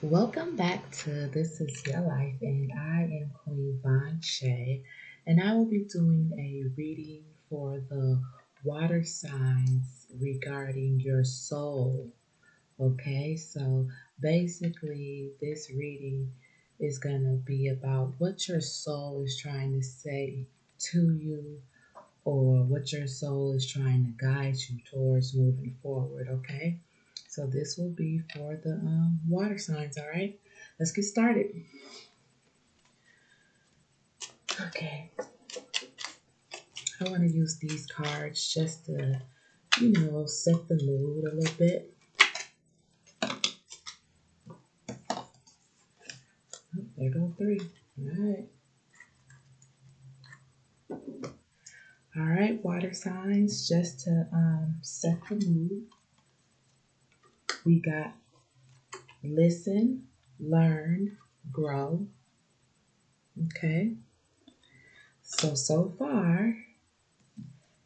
Welcome back to This Is Your Life, and I am Queen Von Shay, and I will be doing a reading for the water signs regarding your soul. Okay, so basically, this reading is going to be about what your soul is trying to say to you, or what your soul is trying to guide you towards moving forward, okay? So this will be for the water signs, all right? Let's get started. Okay, I want to use these cards just to, set the mood a little bit. Oh, there go three. All right. All right, water signs, just to set the mood. We got listen, learn, grow. Okay. So far,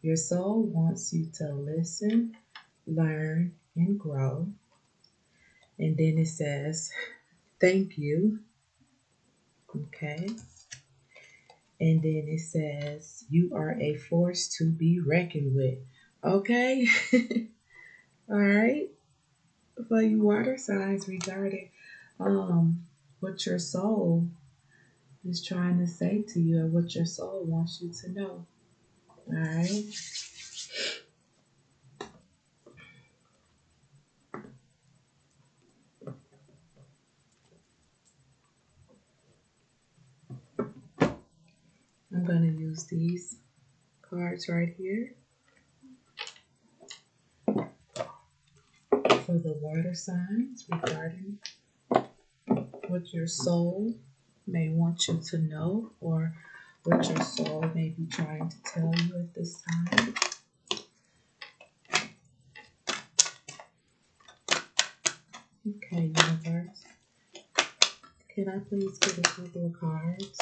your soul wants you to listen, learn, and grow. And then it says, thank you. Okay. And then it says, you are a force to be reckoned with. Okay. All right. For you water signs regarding what your soul is trying to say to you and what your soul wants you to know. All right. I'm going to use these cards right here for the water signs regarding what your soul may want you to know, or what your soul may be trying to tell you at this time. Okay, universe, can I please get a couple of cards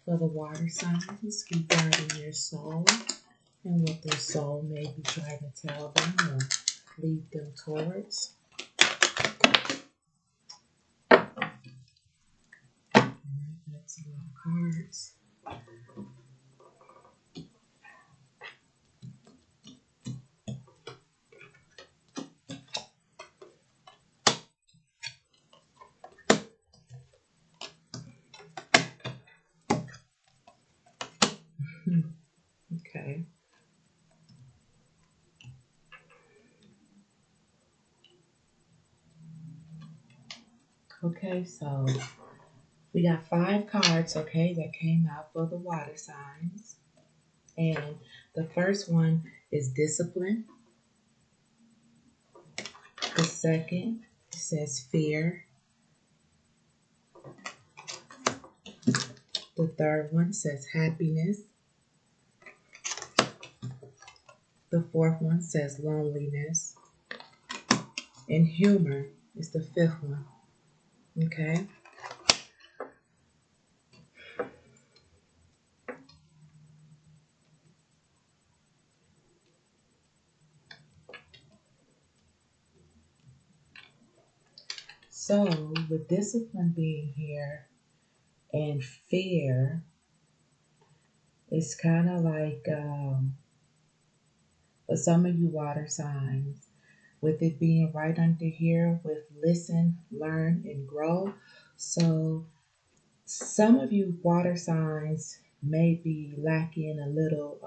for the water signs regarding your soul and what their soul may be trying to tell them or lead them towards? Alright, that's a lot of cards. Okay. Okay, so we got 5 cards, okay, that came out for the water signs. And the first one is discipline. The second says fear. The third one says happiness. The fourth one says loneliness. And humor is the fifth one. Okay. So with discipline being here and fear, it's kind of like for some of you water signs, with it being right under here with listen, learn, and grow. So some of you water signs may be lacking a little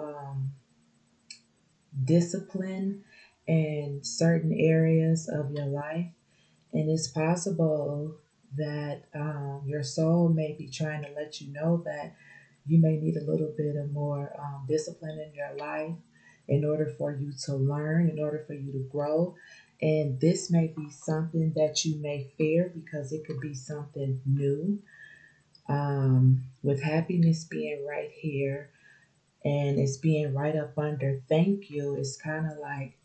discipline in certain areas of your life. And it's possible that your soul may be trying to let you know that you may need a little bit of more discipline in your life in order for you to learn, in order for you to grow. And this may be something that you may fear because it could be something new. With happiness being right here and it's being right up under thank you, it's kind of like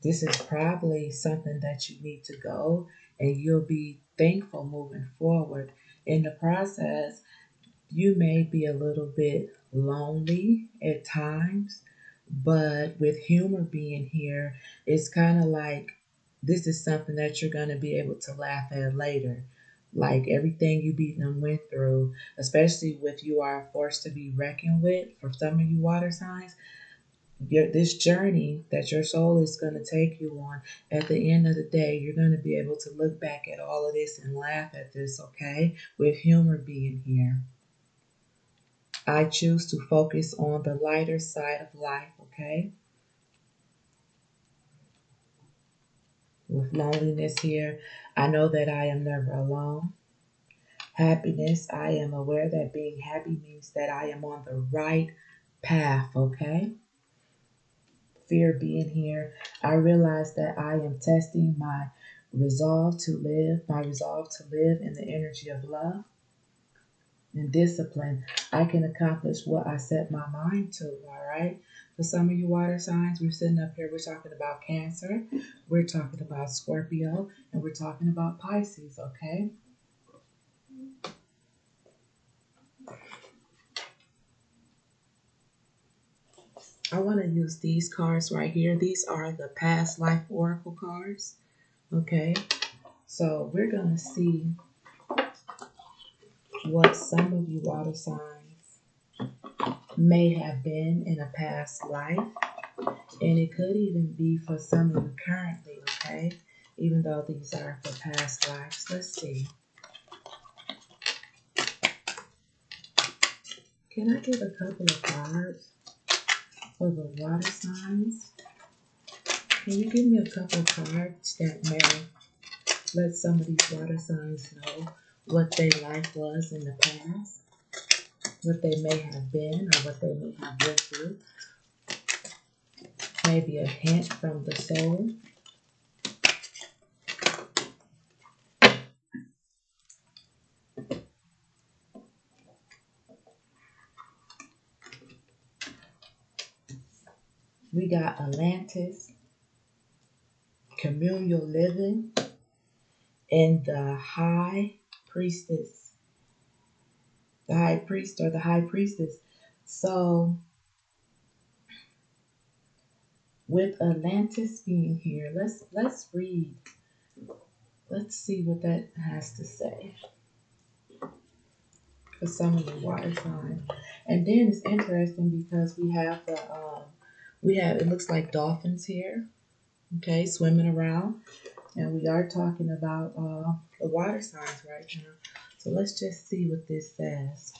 this is probably something that you need to go, and you'll be thankful moving forward. In the process, you may be a little bit lonely at times, but with humor being here, it's kind of like This is something that you're going to be able to laugh at later. Like everything you beat them went through, especially if you are a force to be reckoned with for some of you water signs, this journey that your soul is going to take you on, at the end of the day, you're going to be able to look back at all of this and laugh at this, okay? With humor being here. I choose to focus on the lighter side of life, okay? With loneliness here, I know that I am never alone. Happiness, I am aware that being happy means that I am on the right path, okay? Fear being here, I realize that I am testing my resolve to live in the energy of love and discipline. I can accomplish what I set my mind to, all right? For some of you water signs, we're sitting up here, we're talking about Cancer, we're talking about Scorpio, and we're talking about Pisces, okay? I want to use these cards right here. These are the past life oracle cards, okay? So we're going to see what some of you water signs may have been in a past life. And it could even be for some of you currently, okay? Even though these are for past lives. Let's see. Can I get a couple of cards for the water signs? Can you give me a couple of cards that may let some of these water signs know what their life was in the past? What they may have been or what they may have went through? Maybe a hint from the soul. We got Atlantis, communal living, and the high priestess, the high priest or the high priestess. So with Atlantis being here, let's read. Let's see what that has to say for some of the water signs. And then it's interesting because we have it looks like dolphins here, okay, swimming around, and we are talking about the water signs right now. So let's just see what this says.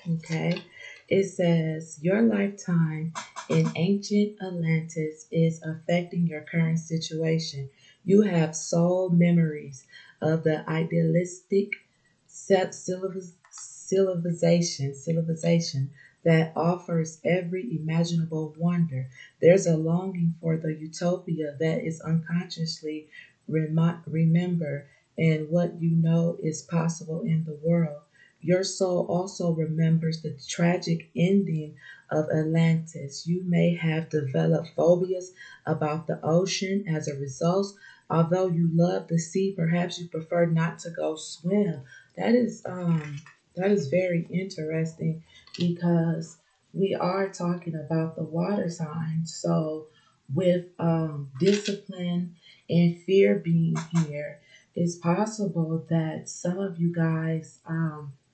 Okay, it says your lifetime in ancient Atlantis is affecting your current situation. You have soul memories of the idealistic civilization that offers every imaginable wonder. There's a longing for the utopia that is unconsciously remembered and what you know is possible in the world. Your soul also remembers the tragic ending of Atlantis. You may have developed phobias about the ocean as a result. Although you love the sea, perhaps you prefer not to go swim. That is that is very interesting because we are talking about the water signs. So with discipline and fear being here, it's possible that some of you guys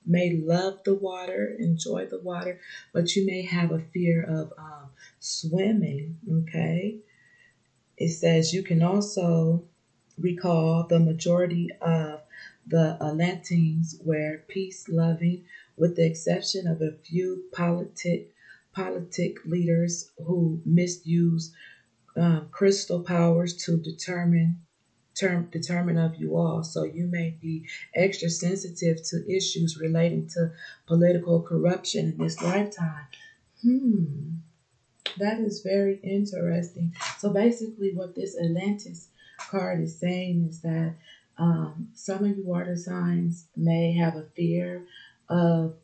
may love the water, enjoy the water, but you may have a fear of swimming. Okay. It says you can also recall the majority of the Atlanteans were peace loving, with the exception of a few politic leaders who misused crystal powers to determine of you all. So you may be extra sensitive to issues relating to political corruption in this lifetime. Hmm. That is very interesting. So basically, what this Atlantis card is saying is that some of you water signs may have a fear of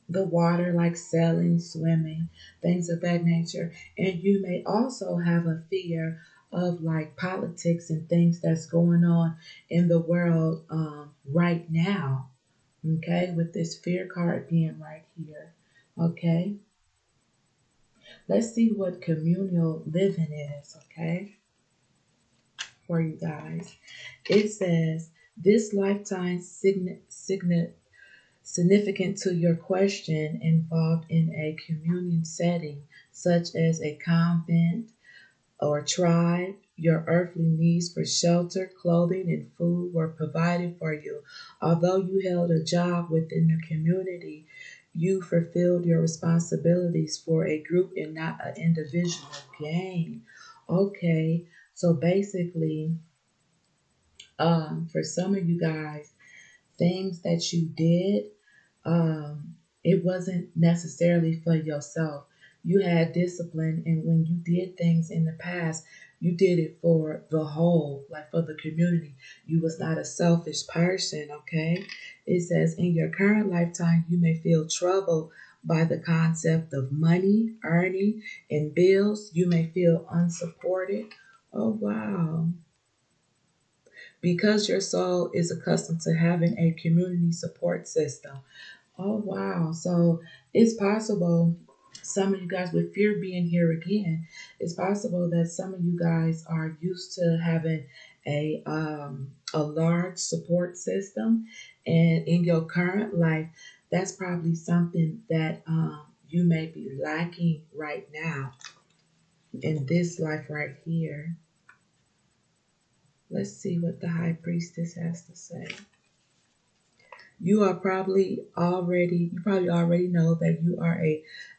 the water, like sailing, swimming, things of that nature. And you may also have a fear of like politics and things that's going on in the world right now. Okay, with this fear card being right here. Okay. Let's see what communal living is, okay? for you guys. It says, this lifetime significant to your question involved in a communion setting, such as a convent or tribe. Your earthly needs for shelter, clothing, and food were provided for you. Although you held a job within the community, you fulfilled your responsibilities for a group and not an individual gain. Okay, so basically, for some of you guys, things that you did, it wasn't necessarily for yourself. You had discipline, and when you did things in the past, you did it for the whole, like for the community. You was not a selfish person, okay? It says, in your current lifetime, you may feel troubled by the concept of money, earning, and bills. You may feel unsupported. Oh, wow. Because your soul is accustomed to having a community support system. Oh, wow. So it's possible, some of you guys, with fear being here again, it's possible that some of you guys are used to having a large support system. And in your current life, that's probably something that you may be lacking right now in this life right here. Let's see what the high priestess has to say. You probably already know that you are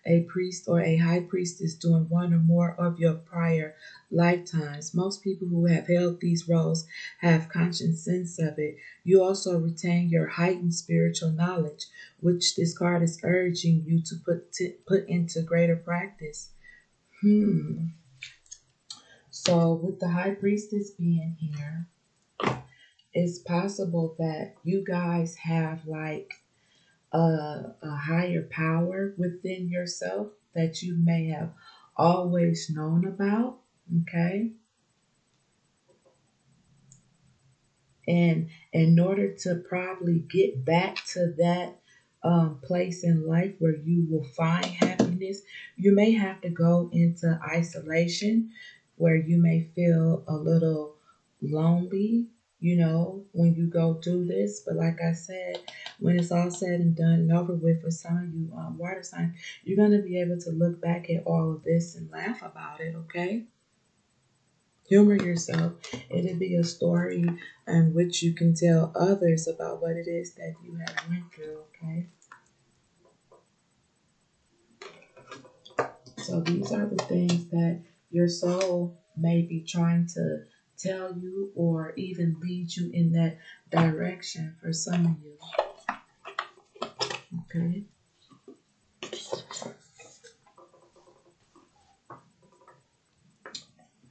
a priest or a high priestess doing one or more of your prior lifetimes. Most people who have held these roles have conscious sense of it. You also retain your heightened spiritual knowledge, which this card is urging you to put into greater practice. So with the high priestess being here, it's possible that you guys have like a higher power within yourself that you may have always known about. Okay. And in order to probably get back to that place in life where you will find happiness, you may have to go into isolation where you may feel a little lonely, when you go through this. But like I said, when it's all said and done and over with, for some of you water signs, you're going to be able to look back at all of this and laugh about it, okay? Humor yourself. It'll be a story in which you can tell others about what it is that you have went through, okay? So these are the things that your soul may be trying to tell you or even lead you in that direction for some of you, okay?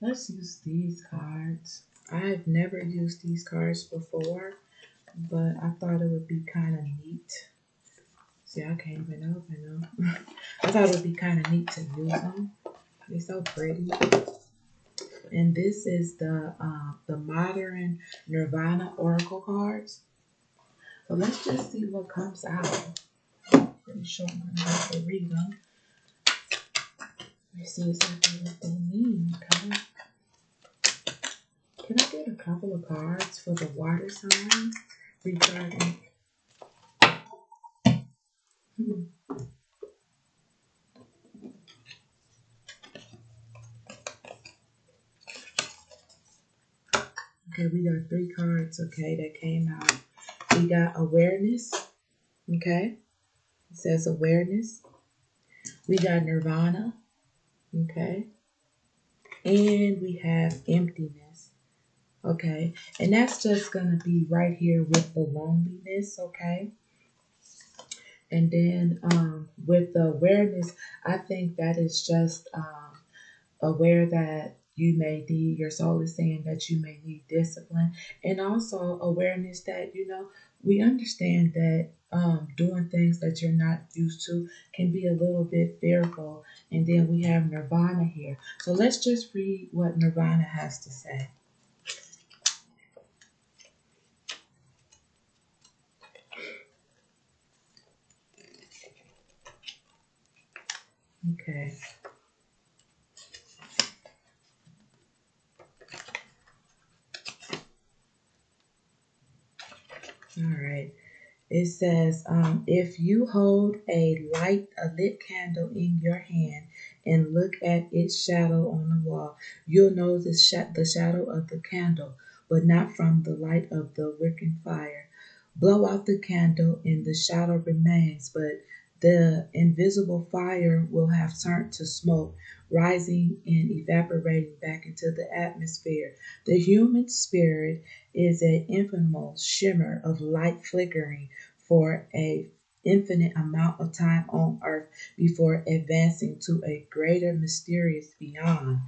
Let's use these cards. I've never used these cards before, but I thought it would be kind of neat. See, I can't even open them. I thought it would be kind of neat to use them. They're so pretty. And this is the modern Nirvana Oracle cards. So let's just see what comes out. Pretty sure I'm gonna have to read them. Let's see exactly what they mean. Okay. Can I get a couple of cards for the water sign regarding? Okay, we got 3 cards, okay, that came out. We got awareness, okay? It says awareness. We got nirvana, okay? And we have emptiness, okay? And that's just going to be right here with the loneliness, okay? And then with the awareness, I think that is just aware that you may need, your soul is saying that you may need discipline, and also awareness that, we understand that doing things that you're not used to can be a little bit fearful. And then we have nirvana here. So let's just read what nirvana has to say. Okay. All right. It says, if you hold a lit candle in your hand and look at its shadow on the wall, you'll know the shadow of the candle, but not from the light of the wicked fire. Blow out the candle and the shadow remains, but the invisible fire will have turned to smoke, rising and evaporating back into the atmosphere. The human spirit is an ephemeral shimmer of light flickering for a infinite amount of time on earth before advancing to a greater mysterious beyond.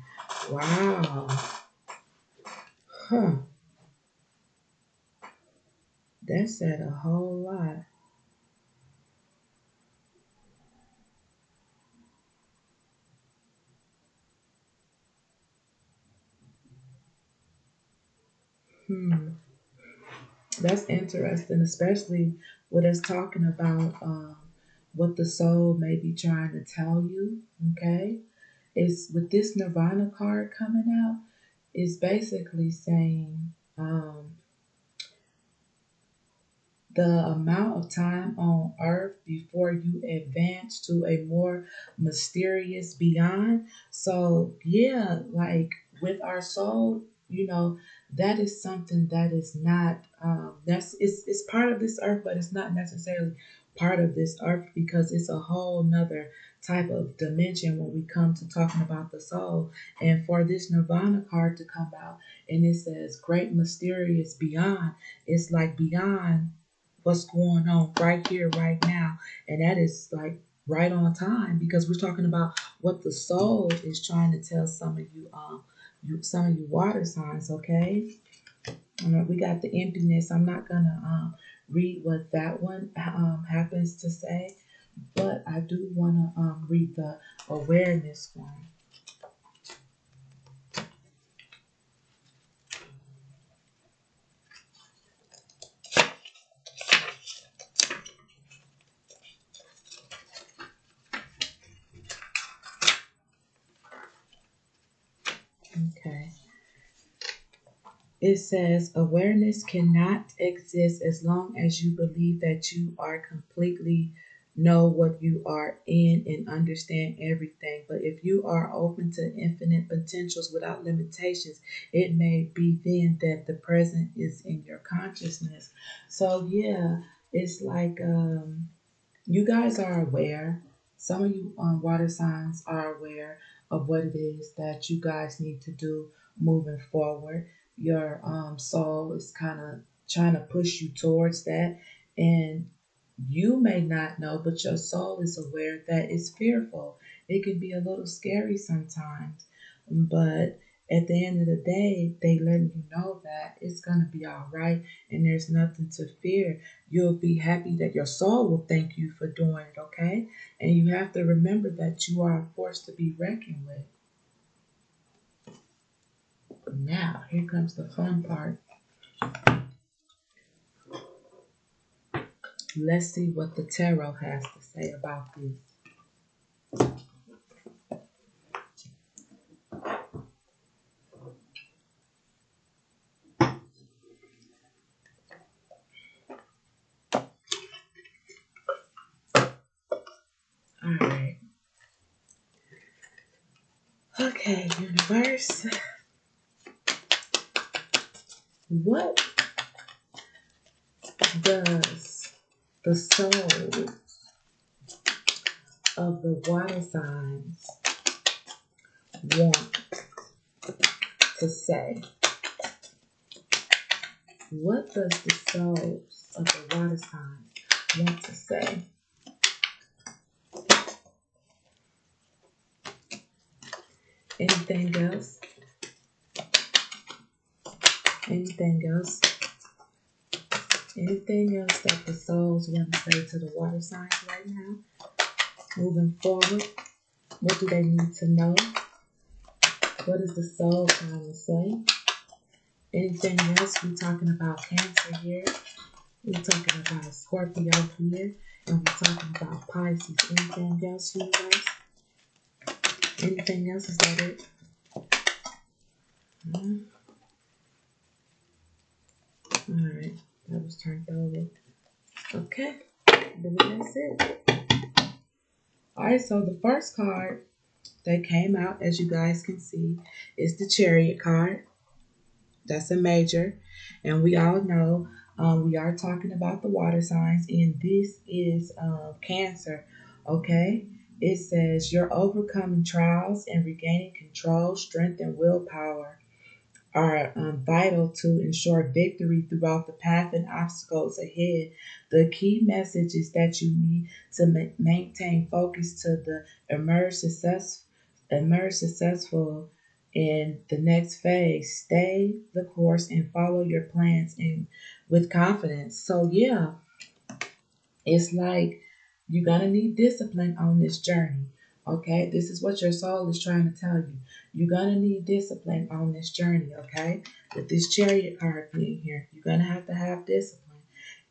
Wow. Huh. That said a whole lot. Hmm. That's interesting, especially with us talking about what the soul may be trying to tell you. Okay. Is with this Nirvana card coming out, is basically saying the amount of time on earth before you advance to a more mysterious beyond. So, yeah, like with our soul, that is something that is not, it's part of this earth, but it's not necessarily part of this earth because it's a whole nother type of dimension when we come to talking about the soul. And for this Nirvana card to come out and it says great mysterious beyond, it's like beyond what's going on right here, right now. And that is like right on time because we're talking about what the soul is trying to tell some of some of you water signs, okay? We got the emptiness. I'm not gonna read what that one happens to say, but I do wanna read the awareness one. Okay. It says awareness cannot exist as long as you believe that you are completely know what you are in and understand everything. But if you are open to infinite potentials without limitations, it may be then that the present is in your consciousness. So yeah, it's like you guys are aware. Some of you water signs are aware of what it is that you guys need to do moving forward. Your soul is kind of trying to push you towards that, and you may not know, but your soul is aware that it's fearful. It can be a little scary sometimes, but at the end of the day, they letting you know that it's gonna be all right, and there's nothing to fear. You'll be happy that your soul will thank you for doing it, okay? And you have to remember that you are a force to be reckoned with. Now, here comes the fun part. Let's see what the tarot has to say about this. All right. Okay, universe. What does the soul of the water signs want to say? What does the souls of the water signs want to say? Anything else? Anything else? Anything else that the souls want to say to the water signs right now? Moving forward, what do they need to know? What is the soul trying to say? Anything else? We're talking about Cancer here. We're talking about Scorpio here. And we're talking about Pisces. Anything else, you guys? Anything else? Is that it? Mm-hmm. All right. That was turned over. Okay, I believe that's it. All right, so the first card that came out, as you guys can see, is the Chariot card. That's a major, and we all know we are talking about the water signs, and this is Cancer. Okay, it says you're overcoming trials and regaining control, strength, and willpower are vital to ensure victory throughout the path and obstacles ahead. The key message is that you need to maintain focus to the emerge success, emerge successful in the next phase. Stay the course and follow your plans and with confidence. So yeah, it's like you're going to need discipline on this journey. Okay, this is what your soul is trying to tell you. You're going to need discipline on this journey. Okay, with this chariot card being here, you're going to have discipline.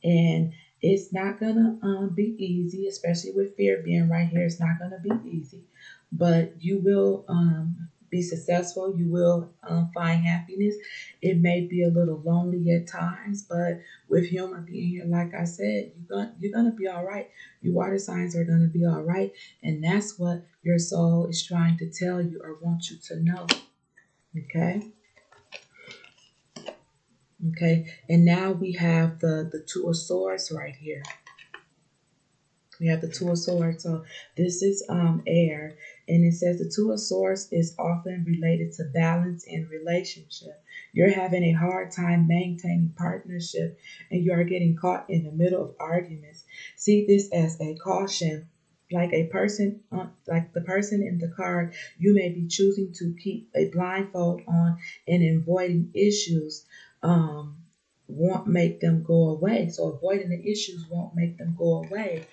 And it's not going to be easy, especially with fear being right here. It's not going to be easy, but you will be successful. You will find happiness. It may be a little lonely at times, but with humor being here, like I said, you're gonna be all right. Your water signs are gonna be all right, and that's what your soul is trying to tell you or want you to know. Okay, okay. And now we have the Two of Swords right here. We have the Two of Swords. So this is air, and it says the Two of Swords is often related to balance in relationship. You're having a hard time maintaining partnership, and you are getting caught in the middle of arguments. See this as a caution. Like a person, like the person in the card, you may be choosing to keep a blindfold on and avoiding issues. Won't make them go away. So avoiding the issues won't make them go away.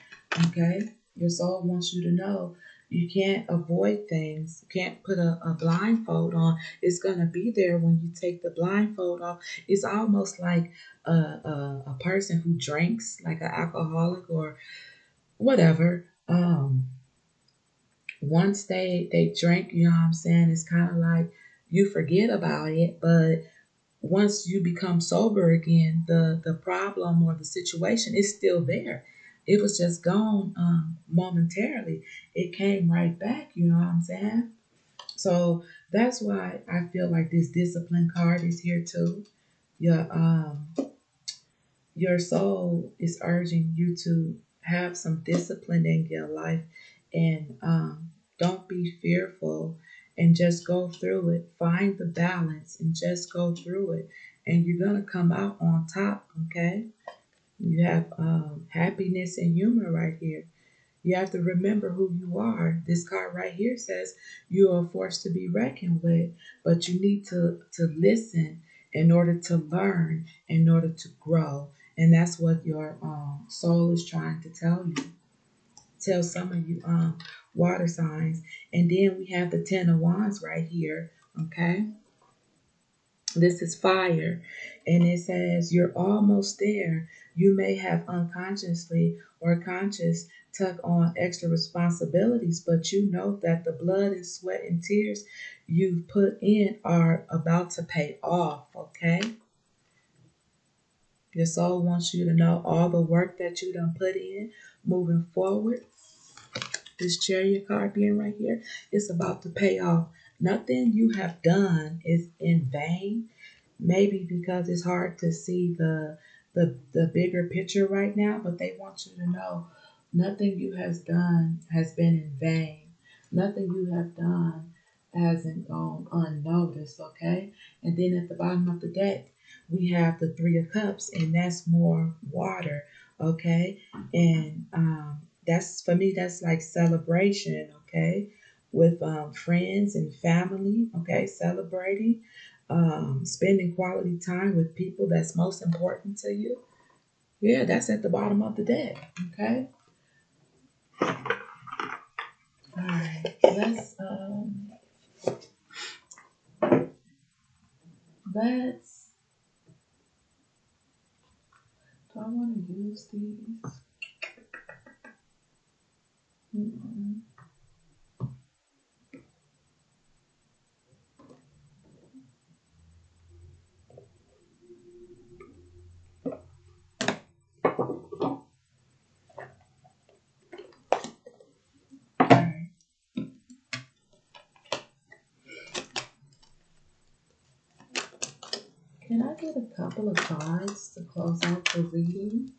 Okay? Your soul wants you to know you can't avoid things. You can't put a blindfold on. It's going to be there when you take the blindfold off. It's almost like a person who drinks, like an alcoholic or whatever. Once they drink, you know what I'm saying? It's kind of like you forget about it, but once you become sober again, the problem or the situation is still there. It was just gone momentarily. It came right back. You know what I'm saying? So that's why I feel like this discipline card is here too. Your your soul is urging you to have some discipline in your life, and don't be fearful, and just go through it. Find the balance and just go through it, and you're gonna come out on top. Okay, you have happiness and humor right here. You have to remember who you are. This card right here says you are a force to be reckoned with, but you need to listen in order to learn, in order to grow. And that's what your soul is trying to tell you. Tell some of you water signs. And then we have the Ten of Wands right here. Okay. This is fire, and it says you're almost there. You may have unconsciously or conscious took on extra responsibilities, but you know that the blood and sweat and tears you've put in are about to pay off. Okay, your soul wants you to know all the work that you done put in moving forward. This chariot card being right here is about to pay off. Nothing you have done is in vain. Maybe because it's hard to see the bigger picture right now, but they want you to know nothing you has done has been in vain. Nothing you have done hasn't gone unnoticed, okay? And then at the bottom of the deck, we have the Three of Cups, and that's more water, okay? And that's for me, that's like celebration, okay? With friends and family, okay? Celebrating, spending quality time with people that's most important to you. Yeah, that's at the bottom of the deck, okay? All right, let's. Do I want to use these? Mm-mm. I get a couple of cards to close out the reading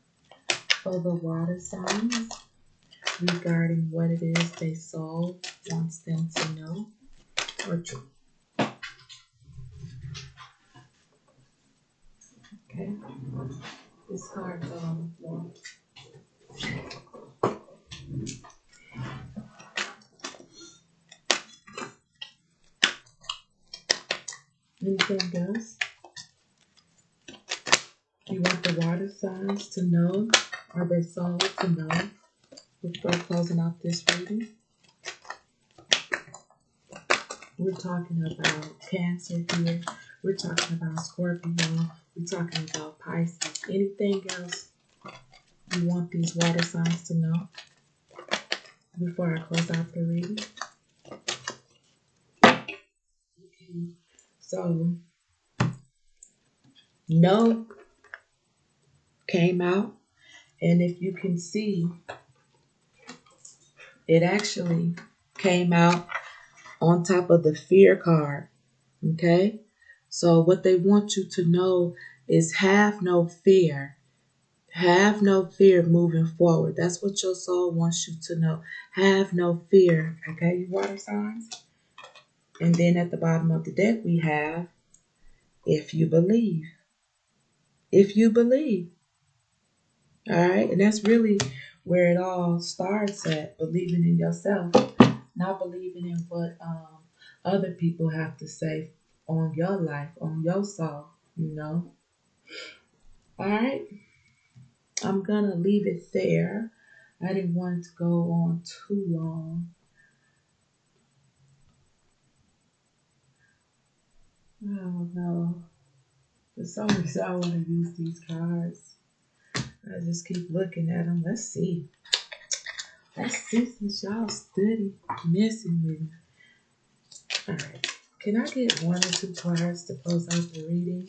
for the water signs regarding what it is they soul wants them to know or do? Okay. This card fell on the floor. Anything else you want the water signs to know or their soul to know before closing out this reading? We're talking about Cancer here. We're talking about Scorpio. We're talking about Pisces. Anything else you want these water signs to know before I close out the reading? Okay. So, no came out. And if you can see, it actually came out on top of the fear card. Okay? So, what they want you to know is have no fear. Have no fear moving forward. That's what your soul wants you to know. Have no fear. Okay, you water signs? And then at the bottom of the deck, we have if you believe. If you believe. All right. And that's really where it all starts at, believing in yourself, not believing in what other people have to say on your life, on your soul, you know. All right. I'm going to leave it there. I didn't want it to go on too long. Oh no. For some reason, I want to use these cards. I just keep looking at them. Let's see. Let's see since y'all study messing with me. Alright. Can I get one or two cards to close out the reading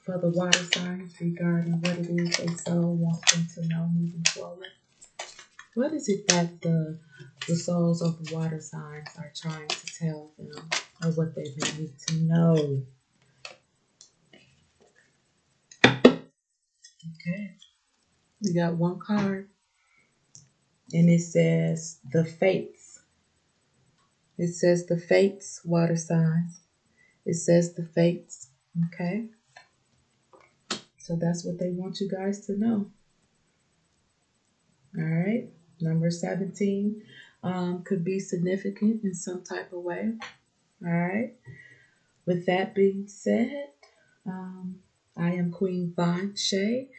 for the water signs regarding what it is they soul wants them to know moving forward? What is it that the souls of the water signs are trying to tell them or what they need to know? Okay. We got one card and it says the fates. It says the fates, water signs. It says the fates. Okay. So that's what they want you guys to know. All right. Number 17 could be significant in some type of way. All right. With that being said, I am Queen Vaughn Shay.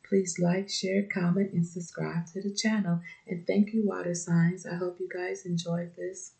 Please like, share, comment, and subscribe to the channel. And thank you, water signs. I hope you guys enjoyed this.